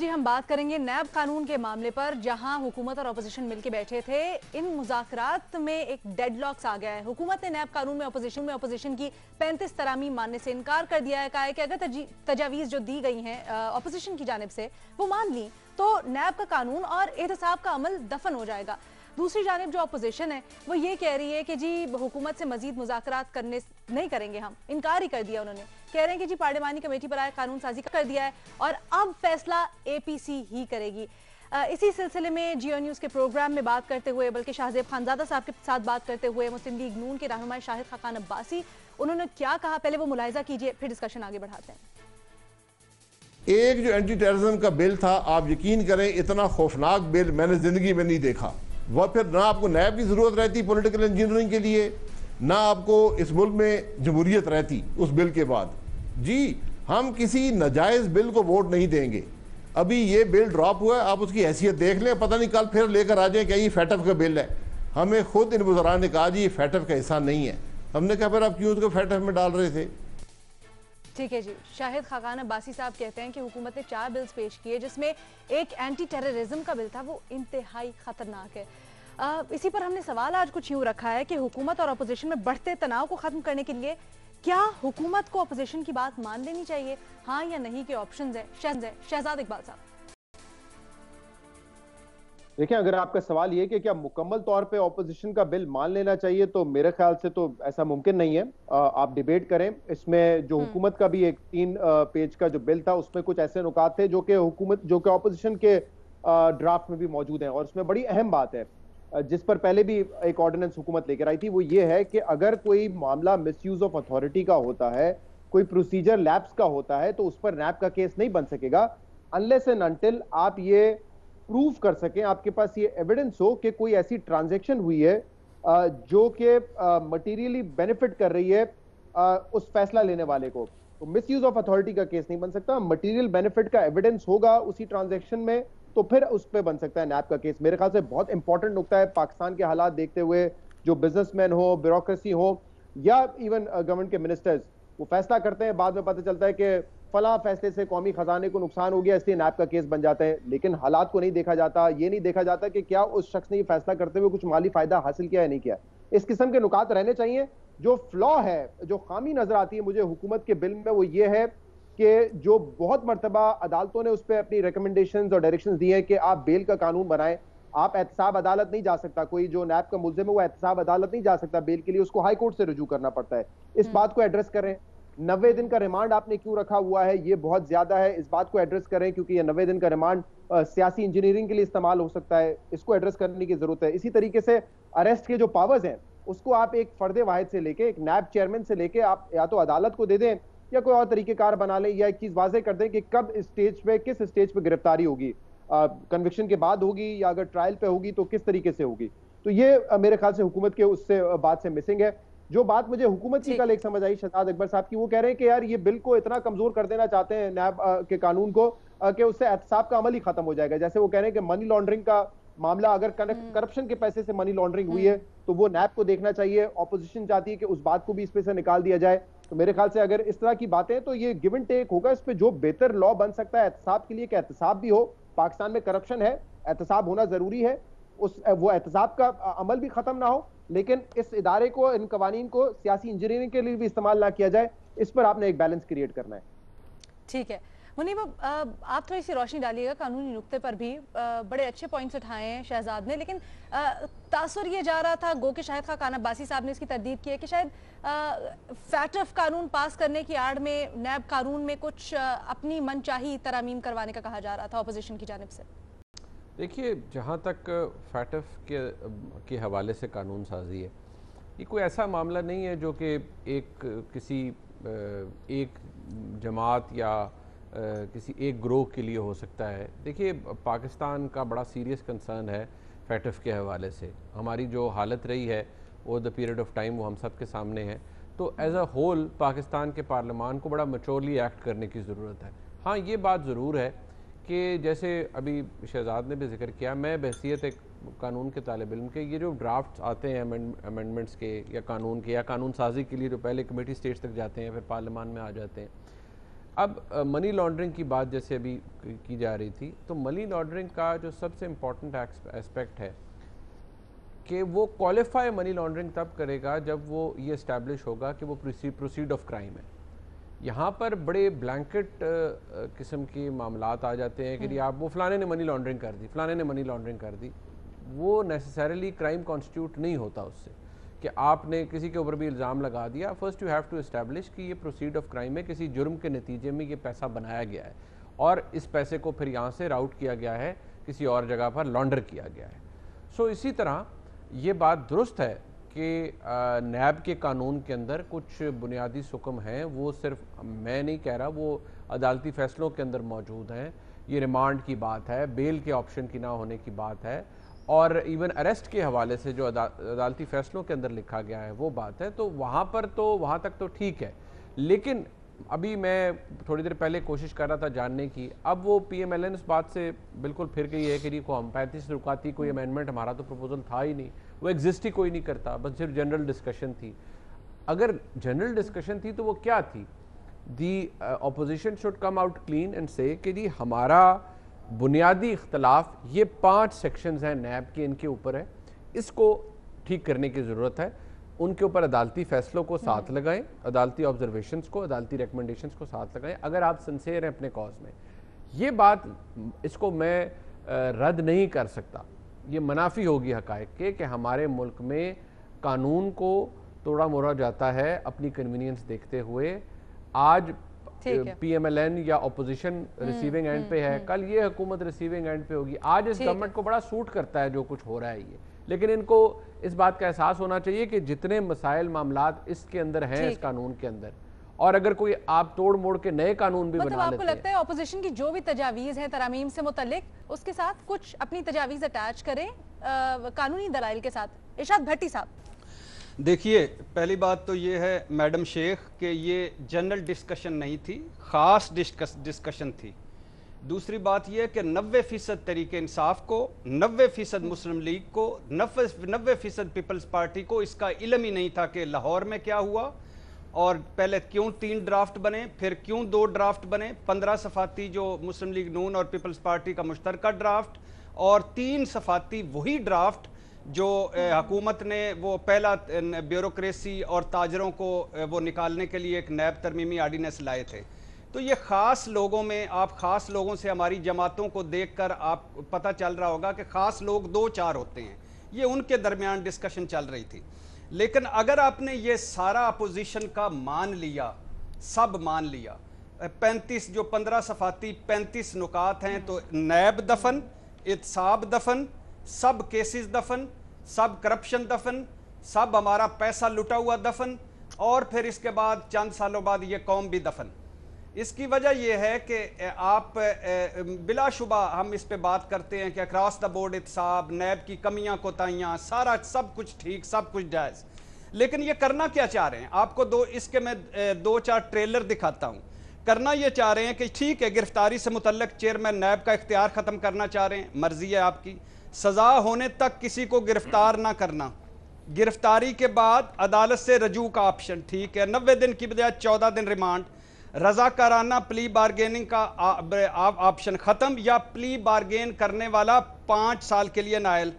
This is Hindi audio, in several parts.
जी हम बात करेंगे नैब कानून के मामले पर, जहां हुकूमत और अपोजिशन मिलकर बैठे थे। इन मुज़ाकरात में एक डेडलॉक्स आ गया है। हुकूमत ने नैब कानून में अपोजिशन की 35 तरामीम मानने से इनकार कर दिया है। कहा है कि अगर तजावीज़ जो दी गई हैं अपोजिशन की जानिब से वो मान ली तो नैब का कानून और एहतसाब का अमल दफन हो जाएगा। दूसरी जानिब जो अपोजिशन है वो ये कह रही है कि जी हुकूमत से मजीद मुज़ाकरात करने नहीं करेंगे, हम इनकार ही कर दिया। उन्होंने कह रहे हैं कि जी पार्लिमानी कमेटी पर आए कानून साजी कर दिया है और अब फैसला एपीसी ही करेगी। इसी सिलसिले में जियो न्यूज़ के प्रोग्राम में बात करते हुए, बल्कि शाहजेब खानजादा साहब के साथ बात करते हुए, मुस्लिम लीग नून के रहनुमा शाहिद खाकान अब्बासी, उन्होंने क्या कहा पहले वो मुलाहिजा कीजिए, फिर डिस्कशन आगे बढ़ाते हैं। एक जो एंटी टेररिज्म का बिल था, आप यकीन करें इतना खौफनाक बिल मैंने जिंदगी में नहीं देखा। वह फिर ना आपको नैब की जरूरत रहती पॉलिटिकल इंजीनियरिंग के लिए, ना आपको इस मुल्क में जमहूरियत रहती उस बिल के बाद। जी हम किसी नाजायज बिल को वोट नहीं देंगे। अभी ये बिल ड्रॉप हुआ है, आप उसकी हैसियत देख लें, पता नहीं कल फिर लेकर आ जाए क्या ये फैटफ का बिल है। हमें खुद इन वज़रान ने कहा जी ये फैटफ का हिस्सा नहीं है। हमने कहा फिर आप क्यों उसको फैटफ में डाल रहे थे। ठीक है जी। शाहिद खाकान अब्बासी साहब कहते हैं कि हुकूमत ने 4 बिल्स पेश किए, जिसमें एक एंटी टेररिज्म का बिल था, वो इंतहाई खतरनाक है। इसी पर हमने सवाल आज कुछ यूँ रखा है कि हुकूमत और अपोजिशन में बढ़ते तनाव को खत्म करने के लिए क्या हुकूमत को अपोजिशन की बात मान लेनी चाहिए, हाँ या नहीं के ऑप्शंस है। शहजाद इकबाल साहब। देखिए, अगर आपका सवाल ये कि क्या मुकम्मल तौर पे ऑपोजिशन का बिल मान लेना चाहिए, तो मेरे ख्याल से तो ऐसा मुमकिन नहीं है। आप डिबेट करें। इसमें जो हुकूमत का भी एक 3 पेज का जो बिल था, उसमें कुछ ऐसे नुकात थे जो कि ऑपोजिशन के ड्राफ्ट में भी मौजूद हैं। और उसमें बड़ी अहम बात है जिस पर पहले भी एक ऑर्डिनेंस हुकूमत लेकर आई थी, वो ये है कि अगर कोई मामला मिसयूज ऑफ अथॉरिटी का होता है, कोई प्रोसीजर लैप्स का होता है, तो उस पर नैब का केस नहीं बन सकेगा अनलेस एंड अनटिल आप ये प्रूव कर सकें, आपके पास ये एविडेंस हो कि कोई ऐसी ट्रांजैक्शन हुई है जो कि मटेरियली बेनिफिट कर रही है उस फैसला लेने वाले को। तो मिसयूज ऑफ अथॉरिटी का केस नहीं बन सकता। मटेरियल बेनिफिट का एविडेंस होगा उसी ट्रांजैक्शन में, तो फिर उस पर बन सकता है नैब का केस। मेरे ख्याल से बहुत इंपॉर्टेंट नुकता है पाकिस्तान के हालात देखते हुए। जो बिजनेसमैन हो, ब्यूरोक्रेसी हो, या इवन गवर्नमेंट के मिनिस्टर्स, वो फैसला करते हैं, बाद में पता चलता है कि फला फैसले से कौमी खजाने को नुकसान हो गया, इसलिए नैब का केस बन जाता है। लेकिन हालात को नहीं देखा जाता, ये नहीं देखा जाता कि क्या उस शख्स ने ये फैसला करते हुए कुछ माली फायदा हासिल किया या नहीं किया। इस किस्म के नुकात रहने चाहिए। जो फ्लॉ है, जो खामी नजर आती है मुझे हुकूमत के बिल में, वो ये है कि जो बहुत मरतबा अदालतों ने उस पर अपनी रिकमेंडेशंस और डायरेक्शंस दी हैं कि आप बेल का कानून बनाएं। आप एहतसाब अदालत नहीं जा सकता, कोई जो नैब का मुल्जिम है वो एहतसाब अदालत नहीं जा सकता बेल के लिए, उसको हाई कोर्ट से रुजू करना पड़ता है। इस बात को एड्रेस करें। 90 दिन का रिमांड आपने क्यों रखा हुआ है, ये बहुत ज्यादा है, इस बात को एड्रेस करें, क्योंकि ये 90 दिन का रिमांड सियासी इंजीनियरिंग के लिए इस्तेमाल हो सकता है। इसको एड्रेस करने की जरूरत है। इसी तरीके से अरेस्ट के जो पावर्स हैं उसको आप एक फर्दे वाहिद से लेके, एक नैब चेयरमैन से लेके आप या तो अदालत को दे दें या कोई और तरीकेकार बना लें, या एक चीज वाजे कर दें कि कब स्टेज पे, किस स्टेज पे गिरफ्तारी होगी, कन्विक्शन के बाद होगी या अगर ट्रायल पे होगी तो किस तरीके से होगी। तो ये मेरे ख्याल से हुकूमत के उससे बात से मिसिंग है। जो बात मुझे हुकूमत की कल एक समझ आई शहजाद अकबर साहब की, वो कह रहे हैं कि यार ये बिल को इतना कमजोर कर देना चाहते हैं नैब के कानून को कि उससे एहतसाब का अमल ही खत्म हो जाएगा। जैसे वो कह रहे हैं कि मनी लॉन्ड्रिंग का मामला, अगर करप्शन के पैसे से मनी लॉन्ड्रिंग हुई है तो वो नैब को देखना चाहिए। ऑपोजिशन चाहती है कि उस बात को भी इस पे से निकाल दिया जाए। तो मेरे ख्याल से अगर इस तरह की बातें, तो ये गिव एंड टेक होगा। इस पे जो बेहतर लॉ बन सकता है एहतसाब के लिए, कि एहतसाब भी हो। पाकिस्तान में करप्शन है, एहतसाब होना जरूरी है। वो एहतसाब का अमल भी खत्म ना हो, लेकिन इस इदारे को, इन कवानीन को सियासी इंजीनियरिंग के लिए भी इस्तेमाल ना किया जाए। इस पर आपने एक बैलेंस क्रिएट करना है। ठीक है मुनीब, आप थोड़ी सी रोशनी डालिएगा कानूनी नुक्ते पर भी। बड़े अच्छे पॉइंट्स उठाए हैं शहजाद ने, लेकिन तासुर ये जा रहा था, गो के शाहिद खाकान अब्बासी साहब ने इसकी तरदीद की है कि शायद फैटफ कानून पास करने की आड़ में नैब कानून में कुछ अपनी मनचाही तरामीम करवाने का कहा जा रहा था अपोजिशन की जानिब से। देखिए, जहाँ तक फैटफ के हवाले से कानून साजी है, ये कोई ऐसा मामला नहीं है जो कि किसी एक जमात या किसी एक ग्रोह के लिए हो सकता है। देखिए, पाकिस्तान का बड़ा सीरियस कंसर्न है फैटफ के हवाले से। हमारी जो हालत रही है over the period of time, वो हम सब के सामने है। तो एज अ होल पाकिस्तान के पार्लियामान को बड़ा मैच्योरली एक्ट करने की ज़रूरत है। हाँ, ये बात ज़रूर है कि जैसे अभी शहजाद ने भी जिक्र किया, मैं बहसीत एक कानून के तालिब इल्म के, ये जो ड्राफ्ट आते हैं अमेंडमेंट्स के या कानून के या कानून साजी के लिए, जो पहले कमेटी स्टेज तक जाते हैं फिर पार्लियामान में आ जाते हैं, अब मनी लॉन्ड्रिंग की बात जैसे अभी की जा रही थी, तो मनी लॉन्ड्रिंग का जो सबसे इम्पॉर्टेंट एस्पेक्ट है कि वो क्वालिफाई मनी लॉन्ड्रिंग तब करेगा जब वो ये इस्टेब्लिश होगा कि वो प्रोसीड ऑफ क्राइम है। यहाँ पर बड़े ब्लैंकेट किस्म के मामलात आ जाते हैं कि जी आप वो फलाने ने मनी लॉन्ड्रिंग कर दी, फलाने ने मनी लॉन्ड्रिंग कर दी, वो नेसेसरीली क्राइम कॉन्स्टिट्यूट नहीं होता उससे कि आपने किसी के ऊपर भी इल्ज़ाम लगा दिया। First you have to establish कि ये प्रोसीड ऑफ क्राइम है, किसी जुर्म के नतीजे में ये पैसा बनाया गया है और इस पैसे को फिर यहाँ से राउट किया गया है, किसी और जगह पर लॉन्डर किया गया है। सो इसी तरह ये बात दुरुस्त है कि नैब के कानून के अंदर कुछ बुनियादी सुकम हैं, वो सिर्फ मैं नहीं कह रहा, वो अदालती फ़ैसलों के अंदर मौजूद हैं। ये रिमांड की बात है, बेल के ऑप्शन की ना होने की बात है, और इवन अरेस्ट के हवाले से जो अदालती फ़ैसलों के अंदर लिखा गया है वो बात है। तो वहाँ पर तो वहाँ तक तो ठीक है, लेकिन अभी मैं थोड़ी देर पहले कोशिश कर रहा था जानने की, अब वो PMLN इस बात से बिल्कुल फिर गई है कि जी को हम 35 रुकाती कोई अमेंडमेंट हमारा तो प्रपोजल था ही नहीं, वो एग्जिस्ट ही कोई नहीं करता, बस सिर्फ जनरल डिस्कशन थी। अगर जनरल डिस्कशन थी तो वो क्या थी? दी opposition should come out clean and से कि जी हमारा बुनियादी इख्तलाफ ये 5 सेक्शंस हैं नैब के, इनके ऊपर है, इसको ठीक करने की ज़रूरत है। उनके ऊपर अदालती फ़ैसलों को साथ लगाएं, अदालती ऑब्जर्वेशंस को, अदालती रिकमेंडेशंस को साथ लगाएं अगर आप सिंसेयर हैं अपने कॉज में। ये बात, इसको मैं रद्द नहीं कर सकता, ये मुनाफी होगी हक़ाइक़ के कि हमारे मुल्क में कानून को तोड़ा मोड़ा जाता है अपनी कन्वीनियंस देखते हुए। आज PMLN या अपोजिशन रिसीविंग एंड पे है, कल ये हुकूमत रिसीविंग एंड पे होगी। आज इस गवर्नमेंट को बड़ा सूट करता है जो कुछ हो रहा है ये, लेकिन इनको इस बात का एहसास होना चाहिए कि जितने मसाइल मामलात इसके अंदर हैं इस कानून के अंदर, और अगर कोई आप तोड़ मोड़ के नए कानून भी बना लेते हैं। आपको लगता है अपोजिशन की जो भी तजावीज़ है तरामीम से मुतल्लिक, उसके साथ कुछ अपनी तजावीज़ अटैच करें कानूनी दलाइल के साथ? इरशाद भट्टी साहब, देखिए, पहली बात तो ये है मैडम शेख कि ये जनरल डिस्कशन नहीं थी, ख़ास डिस्कशन थी। दूसरी बात यह कि 90% तरीके इंसाफ को, 90% मुस्लिम लीग को, 90% पीपल्स पार्टी को इसका इल्म ही नहीं था कि लाहौर में क्या हुआ, और पहले क्यों 3 ड्राफ्ट बने, फिर क्यों 2 ड्राफ्ट बने, 15 सफाती जो मुस्लिम लीग नून और पीपल्स पार्टी का मुश्तरका ड्राफ्ट, और 3 सफाती वही ड्राफ्ट जो हुकूमत ने वो पहला ब्यूरोक्रेसी और ताजरों को वो निकालने के लिए एक नैब तरमीमी आर्डिनेंस लाए थे। तो ये ख़ास लोगों में, आप ख़ास लोगों से हमारी जमातों को देखकर आप पता चल रहा होगा कि ख़ास लोग 2-4 होते हैं, ये उनके दरमियान डिस्कशन चल रही थी। लेकिन अगर आपने ये सारा अपोजिशन का मान लिया, सब मान लिया, 35 जो 15 सफाती 35 नुकात हैं, तो नैब दफन, इत्साब दफन, सब केसेस दफन, सब करप्शन दफन, सब हमारा पैसा लुटा हुआ दफन, और फिर इसके बाद चंद सालों बाद ये कौम भी दफन। इसकी वजह यह है कि आप बिलाशुबा हम इस पे बात करते हैं कि अक्रॉस द बोर्ड इत्साब, नैब की कमियां कोताहियां, सारा सब कुछ ठीक, सब कुछ जायज़, लेकिन ये करना क्या चाह रहे हैं? आपको इसके मैं 2-4 ट्रेलर दिखाता हूँ। करना ये चाह रहे हैं कि ठीक है, गिरफ्तारी से मुतल्लिक चेयरमैन नैब का इख्तियार ख़त्म करना चाह रहे हैं, मर्जी है आपकी, सज़ा होने तक किसी को गिरफ्तार ना करना, गिरफ्तारी के बाद अदालत से रजू का ऑप्शन, ठीक है, 90 दिन की बजाय 14 दिन रिमांड, रजाकाराना प्ली बारगेनिंग का ऑप्शन ख़त्म, या प्ली बारगेन करने वाला 5 साल के लिए नायल,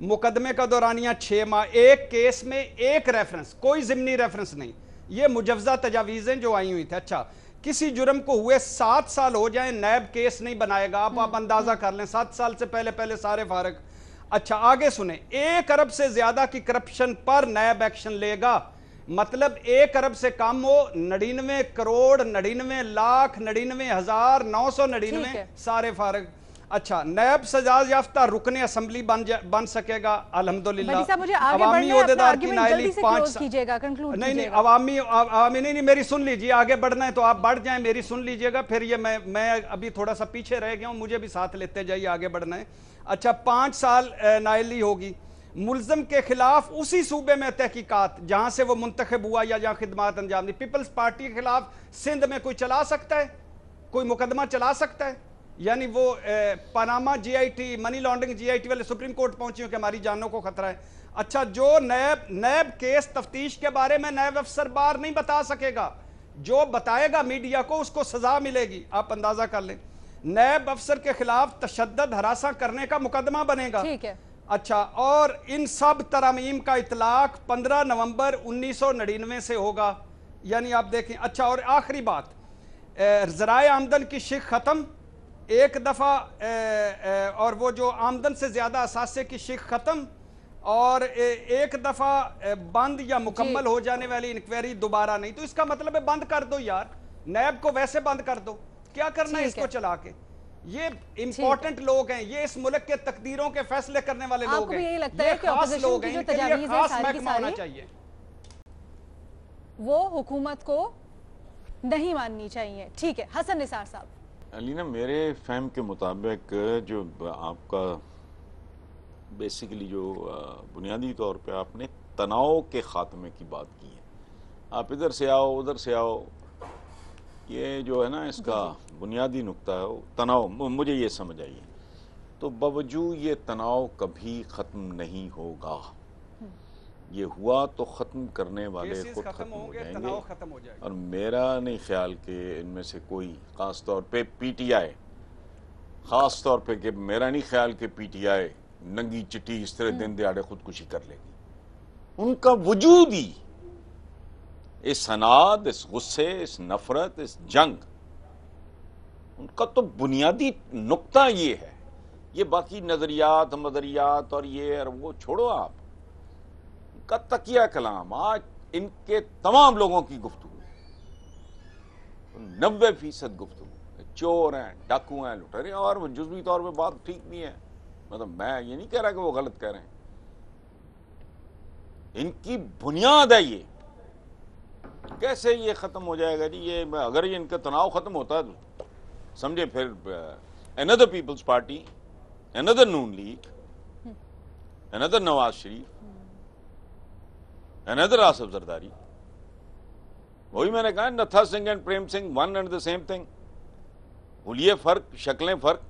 मुकदमे का दौरानिया 6 माह, एक केस में 1 रेफरेंस, कोई ज़िमनी रेफरेंस नहीं। ये मुजवज़ा तजावीज़ें जो आई हुई थी। अच्छा, किसी जुर्म को हुए 7 साल हो जाए, नैब केस नहीं बनाएगा, आप अंदाजा कर लें, 7 साल से पहले सारे फारग। अच्छा, आगे सुने, 1 अरब से ज्यादा की करप्शन पर नैब एक्शन लेगा, मतलब 1 अरब से कम हो 99 करोड़ 99 लाख 99,999 सारे फारग। अच्छा, नैब सजा याफ्ता रुकने असम्बली बन सकेगा अल्हम्दुलिल्लाह। अवामी ओहदेदार की नायली 5 नहीं, अवामी नहीं, मेरी सुन लीजिए, आगे बढ़ना है तो आप बढ़ जाएं, मेरी सुन लीजिएगा, फिर ये मैं अभी थोड़ा सा पीछे रह गया हूं, मुझे भी साथ लेते जाइए, आगे बढ़ना है। अच्छा, 5 साल नायली होगी। मुल्ज़म के खिलाफ उसी सूबे में तहकीकात जहां से वो मुंतखब हुआ या जहां खिदमात अंजाम दी। पीपल्स पार्टी के खिलाफ सिंध में कोई चला सकता है, कोई मुकदमा चला सकता है? यानी वो Panama GIT, money laundering GIT वाले सुप्रीम कोर्ट पहुंचे हो कि हमारी जानों को खतरा है। अच्छा, जो नैब केस तफ्तीश के बारे में नैब अफसर बार नहीं बता सकेगा जो बताएगा मीडिया को उसको सजा मिलेगी, आप अंदाजा कर लें। नैब अफसर के खिलाफ तशद्दुद हरासा करने का मुकदमा बनेगा। ठीक है। अच्छा, और इन सब तरमीम का इतलाक 15 नवंबर 1999 से होगा, यानी आप देखें। अच्छा, और आखिरी बात, ज़राए आमदन की शिक ख़त्म एक दफ़ा, और वो जो आमदन से ज़्यादा असासे की शिक ख़त्म, और एक दफ़ा बंद या मुकम्मल हो जाने वाली इंक्वायरी दोबारा नहीं। तो इसका मतलब है बंद कर दो यार, नैब को वैसे बंद कर दो, क्या करना है इसको चला के। ये इंपॉर्टेंट लोग हैं, ये इस मुल्क के तकदीरों के फैसले करने वाले लोग हैं, यही लगता है कि ऑपोजिशन की जो तजावीज़ है सारी की सारी चाहिए वो हुकूमत को नहीं माननी चाहिए। ठीक है, हसन निसार साहब। अलीना, मेरे फहम के मुताबिक जो आपका बेसिकली जो बुनियादी तौर पे आपने तनाव के ख़ात्मे की बात की है, आप इधर से आओ उधर से आओ, ये जो है ना इसका बुनियादी नुक्ता है तनाव, मुझे ये समझ आई है। तो बावजूद ये तनाव कभी ख़त्म नहीं होगा, ये हुआ तो ख़त्म करने वाले खुद ख़त्म हो जाएंगे। और मेरा नहीं ख्याल कि इनमें से कोई ख़ास तौर पे पीटीआई, ख़ास तौर पे कि मेरा नहीं ख्याल कि पीटीआई नंगी चिट्ठी इस तरह दिन दिहाड़े खुदकुशी कर लेगी। उनका वजूद ही इस अनाद, इस गुस्से, इस नफरत, इस जंग, उनका तो बुनियादी नुक्ता ये है। ये बाकी नजरियात मदरियात और ये और वो छोड़ो, आप का तकिया कलाम आज इनके तमाम लोगों की गुफ्तगू 90% गुफ्तगू चोर हैं, डाकू हैं, लुटेरे, और वो जुज़वी तौर पे बात ठीक नहीं है, मतलब मैं ये नहीं कह रहा कि वो गलत कह रहे हैं, इनकी बुनियाद है ये। कैसे ये खत्म हो जाएगा जी? ये अगर ये इनका तनाव खत्म होता है तो समझे फिर अनदर पीपल्स पार्टी, अनदर नून league, another Nawaz Sharif, another Asif Zardari. वही मैंने कहा, नथा Singh and Prem Singh one and the same thing. भूलिए फर्क, शक्लें फर्क,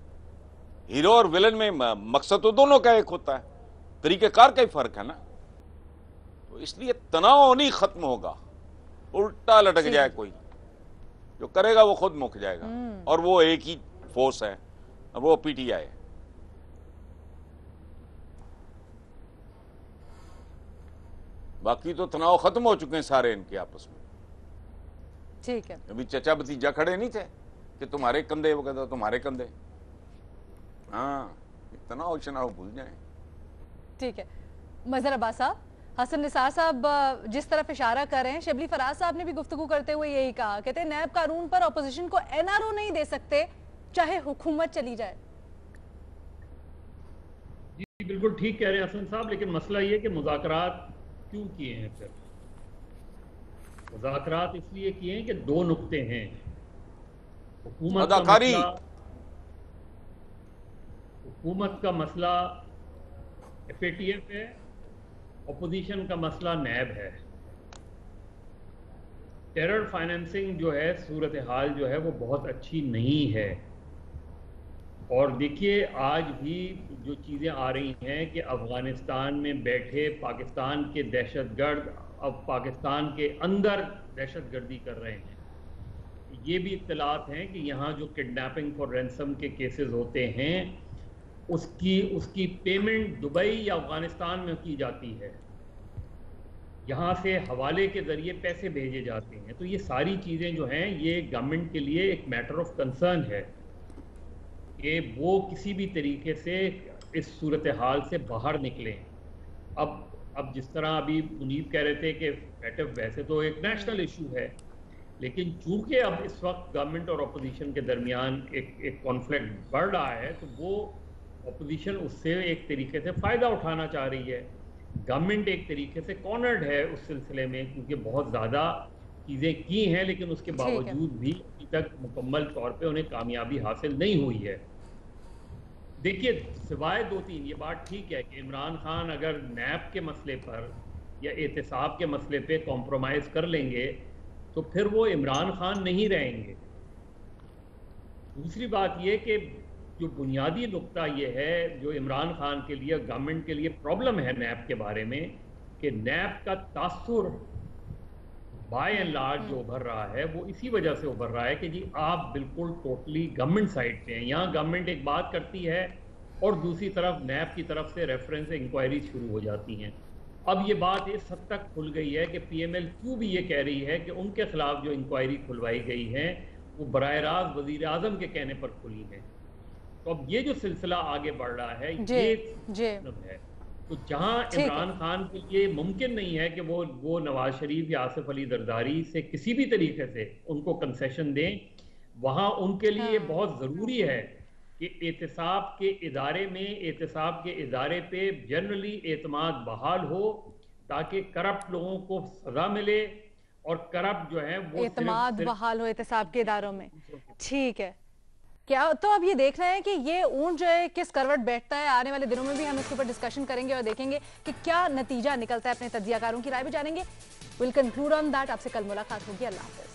हीरो और विलन में मकसद तो दोनों का एक होता है, तरीकेकार का ही फर्क है ना। तो इसलिए तनाव नहीं खत्म होगा, उल्टा लटक जाए कोई, जो करेगा वो खुद मुक जाएगा, और वो एक ही फोर्स है, वो पीटीआई है। बाकी तो तनाव खत्म हो चुके हैं सारे इनके आपस में। ठीक है, अभी चचा भतीजा खड़े नहीं थे कि तुम्हारे कंधे, वो कहता तुम्हारे कंधे। हाँ, तनाव शनाव भूल जाए। ठीक है, मजहर अब्बास साहब, हसन निसार साहब जिस तरफ इशारा कर रहे हैं, शिबली फराज साहब ने भी गुफ्तगू करते हुए यही कहा, कहते हैं नैब कानून पर अपोजिशन को एनआरओ नहीं दे सकते चाहे हुकूमत चली जाए। जी बिल्कुल ठीक कह रहे हैं हसन साहब, लेकिन मसला ये कि मुज़ाकरात क्यों किए हैं? फिर मुज़ाकरात इसलिए किए हैं कि दो नुक्ते हैं। हुकूमत का मसला एफएटीएफ है, अपोजिशन का मसला नैब है। टेरर फाइनेंसिंग जो है, सूरत हाल जो है वो बहुत अच्छी नहीं है। और देखिए आज भी जो चीज़ें आ रही हैं कि अफ़गानिस्तान में बैठे पाकिस्तान के दहशतगर्द अब पाकिस्तान के अंदर दहशतगर्दी कर रहे हैं। ये भी इत्तलात हैं कि यहाँ जो किडनैपिंग फॉर रैंसम के केसेस होते हैं उसकी पेमेंट दुबई या अफ़गानिस्तान में की जाती है, यहाँ से हवाले के ज़रिए पैसे भेजे जाते हैं। तो ये सारी चीज़ें जो हैं ये गवर्नमेंट के लिए एक मैटर ऑफ कंसर्न है कि वो किसी भी तरीके से इस सूरत हाल से बाहर निकलें। अब जिस तरह अभी मुनीब कह रहे थे कि फैटफ वैसे तो एक नेशनल इशू है, लेकिन चूंकि अब इस वक्त गवर्नमेंट और अपोजिशन के दरमियान एक कॉन्फ्लिक्ट बढ़ रहा है, तो वो अपोजिशन उससे एक तरीके से फ़ायदा उठाना चाह रही है। गवर्नमेंट एक तरीके से कॉर्नर्ड है उस सिलसिले में, क्योंकि बहुत ज़्यादा चीज़ें की हैं, लेकिन उसके बावजूद भी अभी तक मुकम्मल तौर पे उन्हें कामयाबी हासिल नहीं हुई है। देखिए, सिवाय दो तीन, ये बात ठीक है कि इमरान खान अगर नैब के मसले पर या एहतसाब के मसले पे कॉम्प्रोमाइज़ कर लेंगे तो फिर वो इमरान खान नहीं रहेंगे। दूसरी बात ये कि जो बुनियादी नुक्ता ये है जो इमरान खान के लिए, गवर्नमेंट के लिए प्रॉब्लम है नैब के बारे में, कि नैब का तासुर बाय एंड लार्ज जो उभर रहा है वो इसी वजह से उभर रहा है कि जी आप बिल्कुल टोटली गवर्नमेंट साइड पे हैं। यहाँ गवर्नमेंट एक बात करती है और दूसरी तरफ नैब की तरफ से रेफरेंस इंक्वायरी शुरू हो जाती हैं। अब ये बात इस हद तक खुल गई है कि पीएमएल क्यों भी ये कह रही है कि उनके खिलाफ जो इंक्वायरी खुलवाई गई है वो बराह रास्त वजीर आजम के कहने पर खुली है। तो अब ये जो सिलसिला आगे बढ़ रहा है ये मतलब है, तो जहां इमरान खान के लिए मुमकिन नहीं है कि वो नवाज शरीफ या आसिफ अली जरदारी से किसी भी तरीके से उनको कंसेशन दें, वहां उनके लिए बहुत ज़रूरी है कि एहतसाब के इदारे में, एहतसाब के इदारे पे जनरली एतमाद बहाल हो ताकि करप्ट लोगों को सजा मिले और करप्ट जो है वो एतमाद बहाल हो एहतसाब के इदारों में। ठीक है, क्या तो अब ये देख रहे हैं कि ये ऊंट जो है किस करवट बैठता है। आने वाले दिनों में भी हम इसके ऊपर डिस्कशन करेंगे और देखेंगे कि क्या नतीजा निकलता है। अपने तज्जियाकारों की राय भी जानेंगे। Will conclude on that. आपसे कल मुलाकात होगी। अल्लाह हाफ़िज़।